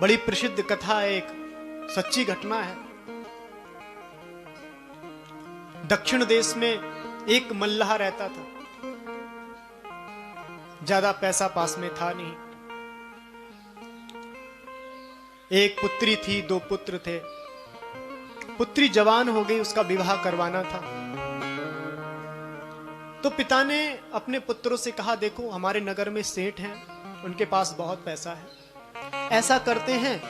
बड़ी प्रसिद्ध कथा है, एक सच्ची घटना है। दक्षिण देश में एक मल्लाह रहता था। ज्यादा पैसा पास में था नहीं। एक पुत्री थी, 2 पुत्र थे। पुत्री जवान हो गई, उसका विवाह करवाना था। तो पिता ने अपने पुत्रों से कहा, देखो हमारे नगर में सेठ हैं, उनके पास बहुत पैसा है। ऐसा करते हैं,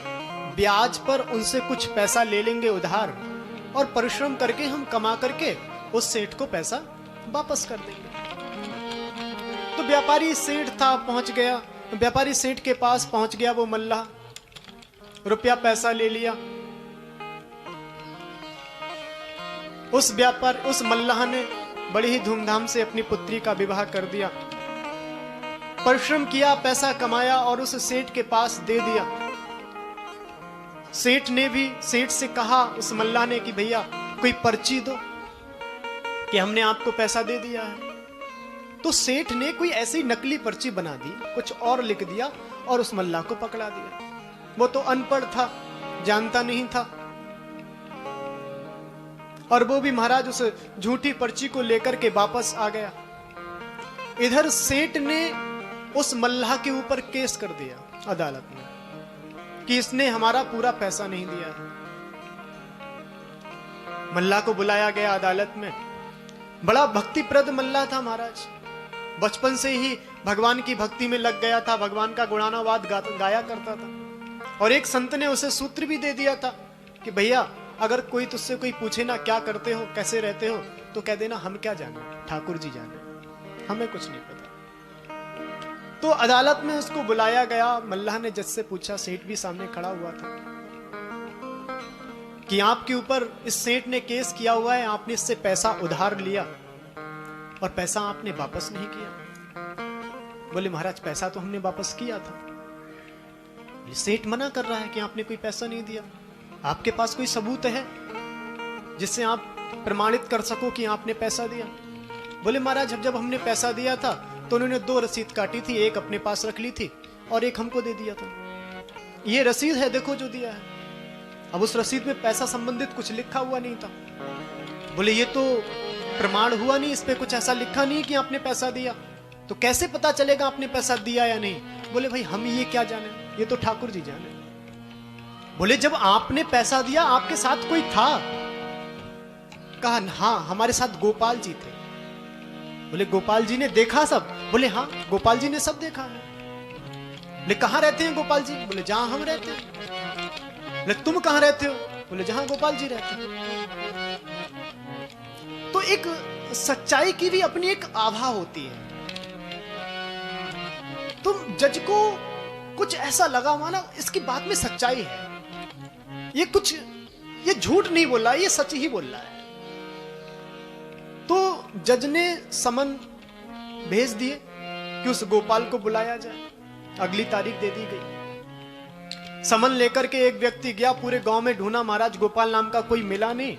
ब्याज पर उनसे कुछ पैसा ले लेंगे उधार, और परिश्रम करके हम कमा करके उस सेठ को पैसा वापस कर देंगे। तो व्यापारी सेठ था, पहुंच गया। व्यापारी सेठ के पास पहुंच गया वो मल्लाह, रुपया पैसा ले लिया। उस मल्लाह ने बड़ी ही धूमधाम से अपनी पुत्री का विवाह कर दिया। परिश्रम किया, पैसा कमाया और उस सेठ के पास दे दिया। सेठ ने भी, सेठ से कहा उस मल्लाह ने कि भैया कोई पर्ची दो कि हमने आपको पैसा दे दिया है। तो सेठ ने कोई ऐसी नकली पर्ची बना दी, कुछ और लिख दिया और उस मल्लाह को पकड़ा दिया। वो तो अनपढ़ था, जानता नहीं था, और वो भी महाराज उस झूठी पर्ची को लेकर के वापस आ गया। इधर सेठ ने उस मल्लाह के ऊपर केस कर दिया अदालत में कि इसने हमारा पूरा पैसा नहीं दिया है। मल्लाह को बुलाया गया अदालत में। बड़ा भक्तिप्रद मल्लाह था महाराज, बचपन से ही भगवान की भक्ति में लग गया था, भगवान का गुणानुवाद गाया करता था। और एक संत ने उसे सूत्र भी दे दिया था कि भैया अगर कोई तुझसे कोई पूछे ना क्या करते हो, कैसे रहते हो, तो कह देना हम क्या जाने, ठाकुर जी जाने, हमें कुछ नहीं पता। तो अदालत में उसको बुलाया गया। मल्लाह ने जज से पूछा, सेठ भी सामने खड़ा हुआ था, कि आपके ऊपर इस सेठ ने केस किया हुआ है, आपने इससे पैसा उधार लिया और पैसा आपने वापस नहीं किया। बोले महाराज पैसा तो हमने वापस किया था। ये सेठ मना कर रहा है कि आपने कोई पैसा नहीं दिया। आपके पास कोई सबूत है जिससे आप प्रमाणित कर सको कि आपने पैसा दिया? बोले महाराज जब हमने पैसा दिया था तो उन्होंने 2 रसीद काटी थी, एक अपने पास रख ली थी और एक हमको दे दिया था। ये रसीद है, देखो जो दिया है। अब उस रसीद में पैसा संबंधित कुछ लिखा हुआ नहीं था। बोले ये तो प्रमाण हुआ नहीं, इस पे कुछ ऐसा लिखा नहीं कि आपने पैसा दिया, तो कैसे पता चलेगा आपने पैसा दिया या नहीं? बोले भाई हम ये क्या जाने, ये तो ठाकुर जी जाने। बोले जब आपने पैसा दिया आपके साथ कोई था? कहा हाँ हमारे साथ गोपाल जी थे। बोले गोपाल जी ने देखा सब? बोले हाँ गोपाल जी ने सब देखा है। बोले कहाँ रहते हैं गोपाल जी? बोले जहां हम रहते हैं। बोले तुम कहाँ रहते हो? बोले जहां गोपाल जी रहते हैं। तो एक सच्चाई की भी अपनी एक आभा होती है। तुम जज को कुछ ऐसा लगा माना इसकी बात में सच्चाई है, ये झूठ नहीं बोल रहा, ये सच ही बोल रहा है। तो जज ने समन भेज दिए कि उस गोपाल को बुलाया जाए। अगली तारीख दे दी गई। समन लेकर के एक व्यक्ति गया, पूरे गांव में ढूंढा महाराज, गोपाल नाम का कोई मिला नहीं।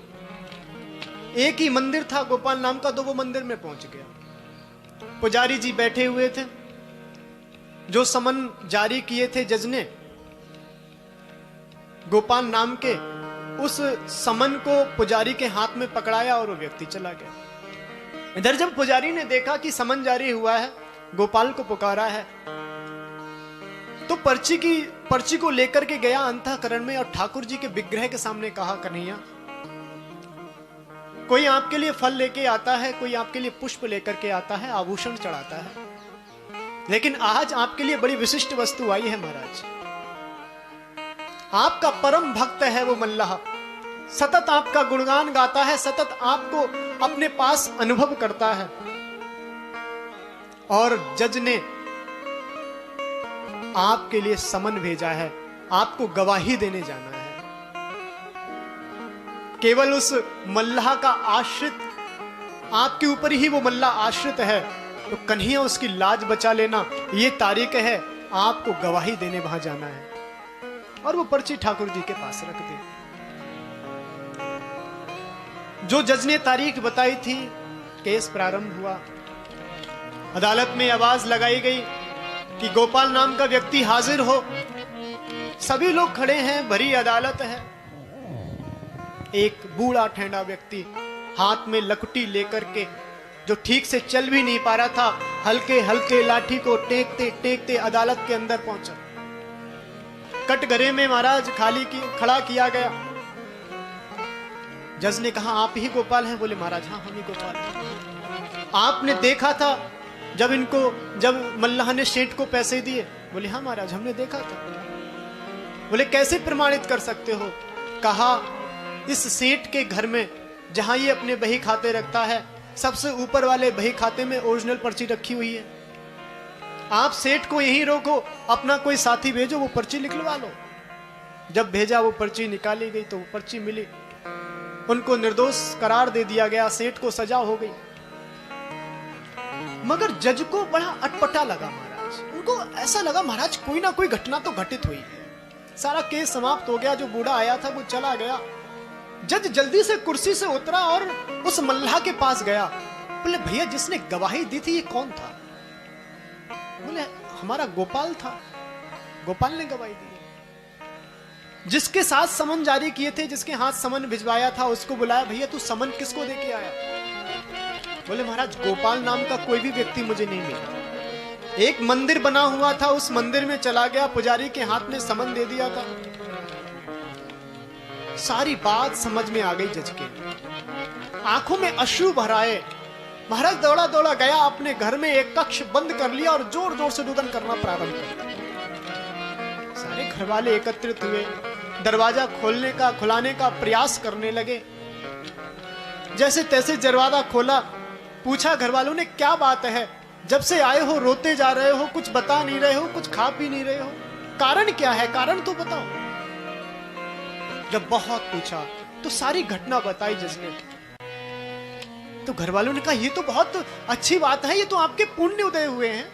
एक ही मंदिर था गोपाल नाम का, तो वो मंदिर में पहुंच गया। पुजारी जी बैठे हुए थे। जो समन जारी किए थे जज ने, गोपाल नाम के, उस समन को पुजारी के हाथ में पकड़ाया और वो व्यक्ति चला गया। इधर जब पुजारी ने देखा कि समन जारी हुआ है, गोपाल को पुकारा है, तो पर्ची को लेकर के गया अंतःकरण में और ठाकुर जी के विग्रह के सामने कहा, कन्हैया कोई आपके लिए फल लेके आता है, कोई आपके लिए पुष्प लेकर के आता है, आभूषण चढ़ाता है, लेकिन आज आपके लिए बड़ी विशिष्ट वस्तु आई है महाराज। आपका परम भक्त है वो मल्लाह, सतत आपका गुणगान गाता है, सतत आपको अपने पास अनुभव करता है। और जज ने आपके लिए समन भेजा है, आपको गवाही देने जाना है। केवल उस मल्लाह का आश्रित, आपके ऊपर ही वो मल्लाह आश्रित है, तो कन्हैया उसकी लाज बचा लेना, ये तारीख है, आपको गवाही देने वहां जाना है। और वो पर्ची ठाकुर जी के पास रख दी। जो जज ने तारीख बताई थी, केस प्रारंभ हुआ। अदालत में आवाज लगाई गई कि गोपाल नाम का व्यक्ति हाजिर हो। सभी लोग खड़े हैं, भरी अदालत है। एक बूढ़ा ठेंडा व्यक्ति हाथ में लकड़ी लेकर के, जो ठीक से चल भी नहीं पा रहा था, हल्के हल्के लाठी को टेकते टेकते अदालत के अंदर पहुंचा। कटघरे में महाराज खड़ा किया गया। जज ने कहा, आप ही गोपाल हैं? बोले, महाराज हाँ, हम ही गोपाल हैं। आपने देखा था जब मल्लाह ने सेठ को पैसे दिए? बोले, हाँ महाराज, हमने देखा था। बोले, कैसे प्रमाणित कर सकते हो? कहा, इस सेठ के घर में जहां ये अपने बही खाते रखता है, सबसे ऊपर वाले बही खाते में ओरिजिनल पर्ची रखी हुई है। आप सेठ को यहीं रोको, अपना कोई साथी भेजो, वो पर्ची निकलवा लो। जब भेजा, वो पर्ची निकाली गई तो वो पर्ची मिली। उनको निर्दोष करार दे दिया गया, सेठ को सजा हो गई। मगर जज को बड़ा अटपटा लगा महाराज। उनको ऐसा लगा, महाराज कोई ना कोई घटना तो घटित हुई है। सारा केस समाप्त हो गया, जो बूढ़ा आया था वो चला गया। जज जल्दी से कुर्सी से उतरा और उस मल्लाह के पास गया। बोले, भैया जिसने गवाही दी थी ये कौन था? बोले, हमारा गोपाल था, गोपाल ने गवाही दी। जिसके साथ समन जारी किए थे, जिसके हाथ समन भिजवाया था, उसको बुलाया, भैया तू समन किसको देके आया? बोले, महाराज गोपाल नाम का कोई भी व्यक्ति मुझे नहीं मिला। एक मंदिर बना हुआ था, उस मंदिर में चला गया, पुजारी के हाथ में समन दे दिया था। सारी बात समझ में आ गई जज के, आंखों में अश्रु भर आए। महाराज दौड़ा दौड़ा गया, अपने घर में एक कक्ष बंद कर लिया और जोर जोर से रुदन करना प्रारंभ कर दिया। सारे घर वाले एकत्रित हुए, दरवाजा खुलाने का प्रयास करने लगे। जैसे तैसे दरवाजा खोला, पूछा घर वालों ने, क्या बात है? जब से आए हो रोते जा रहे हो, कुछ बता नहीं रहे हो, कुछ खा पी नहीं रहे हो, कारण क्या है? कारण तो बताओ। जब बहुत पूछा तो सारी घटना बताई जज ने। तो घर वालों ने कहा, ये तो बहुत अच्छी बात है, ये तो आपके पुण्य उदय हुए हैं।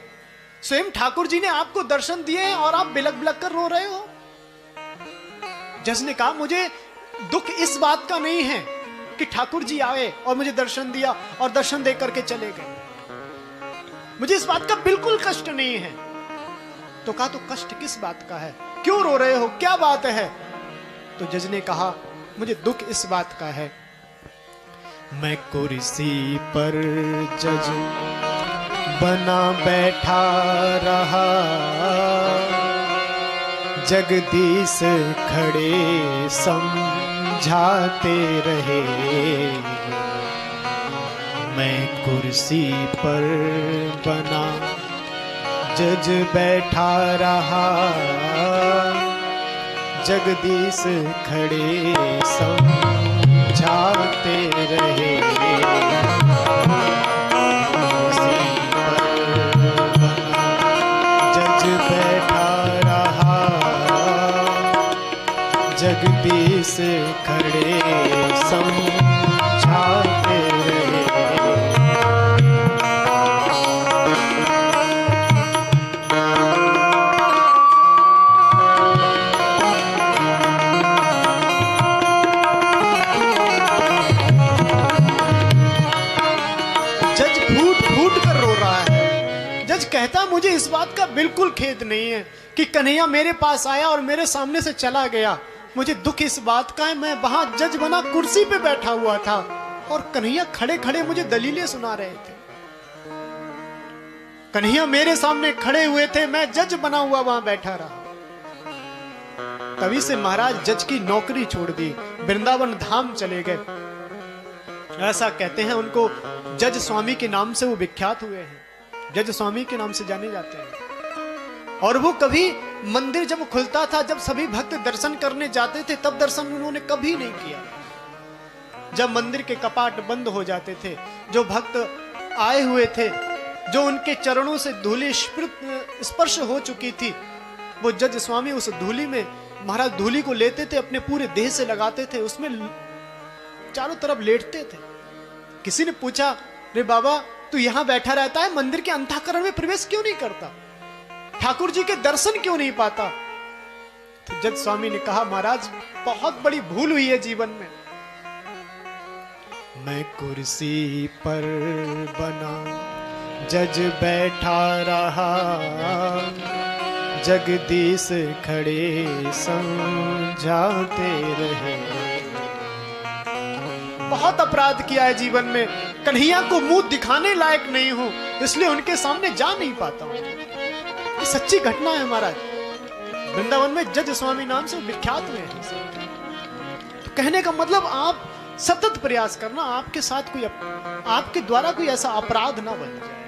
स्वयं ठाकुर जी ने आपको दर्शन दिए हैं और आप बिलक बिलक कर रो रहे हो। जज ने कहा, मुझे दुख इस बात का नहीं है कि ठाकुर जी आए और मुझे दर्शन दिया और दर्शन दे करके चले गए। मुझे इस बात का बिल्कुल कष्ट नहीं है। तो कहा, तो कष्ट किस बात का है? क्यों रो रहे हो? क्या बात है? तो जज ने कहा, मुझे दुख इस बात का है, मैं कुर्सी पर जज बना बैठा रहा, जगदीश खड़े समझाते रहे। मैं कुर्सी पर बना जज बैठा रहा, जगदीश खड़े समझाते रहे। जज बैठा रहा, जगदीश खड़े समझाते रहे। कहता, मुझे इस बात का बिल्कुल खेद नहीं है कि कन्हैया मेरे पास आया और मेरे सामने से चला गया। मुझे दुख इस बात का है, मैं वहां जज बना कुर्सी पे बैठा हुआ था और कन्हैया खड़े खड़े मुझे दलीलें सुना रहे थे। कन्हैया मेरे सामने खड़े हुए थे, मैं जज बना हुआ वहां बैठा रहा। तभी से महाराज जज की नौकरी छोड़ दी, वृंदावन धाम चले गए। ऐसा कहते हैं, उनको जज स्वामी के नाम से वो विख्यात हुए हैं, जज स्वामी के नाम से जाने जाते हैं। और वो कभी मंदिर जब खुलता था, जब सभी भक्त दर्शन करने जाते थे, तब दर्शन उन्होंने कभी नहीं किया। जब मंदिर के कपाट बंद हो जाते थे, जो भक्त आए हुए थे, जो उनके चरणों से धूलि स्पर्श हो चुकी थी, वो जज स्वामी उस धूलि में, महाराज धूलि को लेते थे, अपने पूरे देह से लगाते थे, उसमें चारों तरफ लेटते थे। किसी ने पूछा, रे बाबा तू यहां बैठा रहता है, मंदिर के अंतःकरण में प्रवेश क्यों नहीं करता? ठाकुर जी के दर्शन क्यों नहीं पाता? तो जज स्वामी ने कहा, महाराज बहुत बड़ी भूल हुई है जीवन में। मैं कुर्सी पर बना जज बैठा रहा, जगदीश खड़े समझाते रहे। बहुत अपराध किया है जीवन में, कन्हैया को मुंह दिखाने लायक नहीं हूं, इसलिए उनके सामने जा नहीं पाता हूं। ये सच्ची घटना है महाराज। वृंदावन में जज स्वामी नाम से विख्यात हुए हैं। तो कहने का मतलब आप सतत प्रयास करना, आपके साथ कोई आपके द्वारा कोई ऐसा अपराध ना बन जाए।